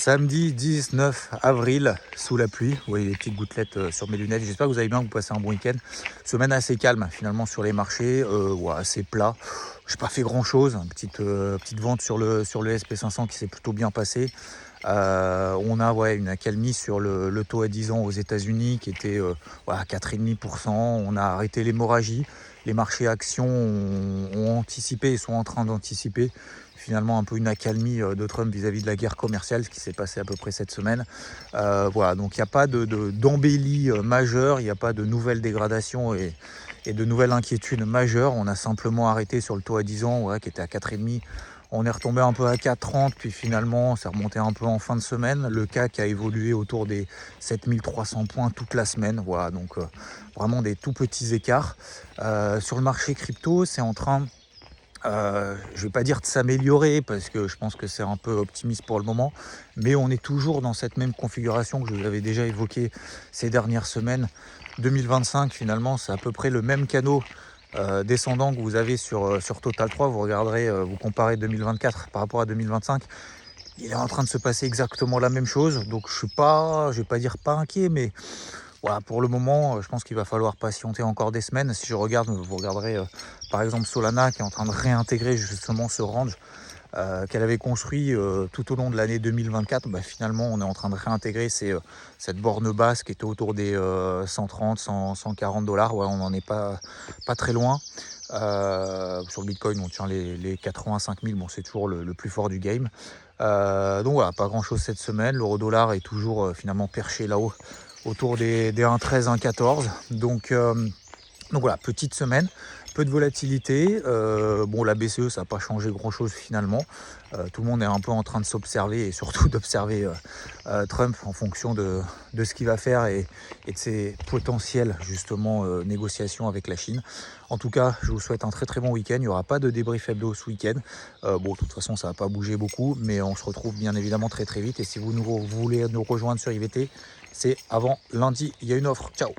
Samedi 19 avril, sous la pluie. Vous voyez les petites gouttelettes sur mes lunettes. J'espère que vous allez bien, que vous passez un bon week-end. Semaine assez calme finalement sur les marchés, assez plat. Je n'ai pas fait grand-chose. Petite vente sur le SP500 qui s'est plutôt bien passée. On a une accalmie sur le taux à 10 ans aux États-Unis qui était à 4,5%. On a arrêté l'hémorragie. Les marchés actions ont anticipé et sont en train d'anticiper finalement un peu une accalmie de Trump vis-à-vis de la guerre commerciale, ce qui s'est passé à peu près cette semaine. Donc il n'y a pas d'embellie majeure, il n'y a pas de nouvelles dégradations et de nouvelles inquiétudes majeures. On a simplement arrêté sur le taux à 10 ans qui était à 4,5. On est retombé un peu à 4,30, puis finalement, c'est remonté un peu en fin de semaine. Le CAC a évolué autour des 7300 points toute la semaine. Voilà, donc vraiment des tout petits écarts. Sur le marché crypto, c'est en train, je ne vais pas dire de s'améliorer, parce que je pense que c'est un peu optimiste pour le moment, mais on est toujours dans cette même configuration que je vous avais déjà évoquée ces dernières semaines. 2025, finalement, c'est à peu près le même canot descendant que vous avez sur Total 3, vous regarderez, vous comparez 2024 par rapport à 2025, il est en train de se passer exactement la même chose. Donc je vais pas dire pas inquiet, mais voilà, pour le moment, je pense qu'il va falloir patienter encore des semaines. Si je regarde, vous regarderez par exemple Solana qui est en train de réintégrer justement ce range qu'elle avait construit tout au long de l'année 2024. Finalement, on est en train de réintégrer cette borne basse qui était autour des 130, 140 $. Ouais, on n'en est pas très loin. Sur le Bitcoin, on tient les 85 000. Bon, c'est toujours le plus fort du game. Donc voilà, pas grand-chose cette semaine. L'euro-dollar est toujours finalement perché là-haut, autour des 1,13, 1,14. Donc voilà, petite semaine, peu de volatilité. La BCE, ça n'a pas changé grand-chose finalement. Tout le monde est un peu en train de s'observer et surtout d'observer Trump en fonction de ce qu'il va faire et de ses potentielles justement négociations avec la Chine. En tout cas, je vous souhaite un très très bon week-end. Il n'y aura pas de débrief hebdo ce week-end. De toute façon, ça va pas bouger beaucoup, mais on se retrouve bien évidemment très très vite. Et si vous voulez nous rejoindre sur IVT, c'est avant lundi. Il y a une offre. Ciao.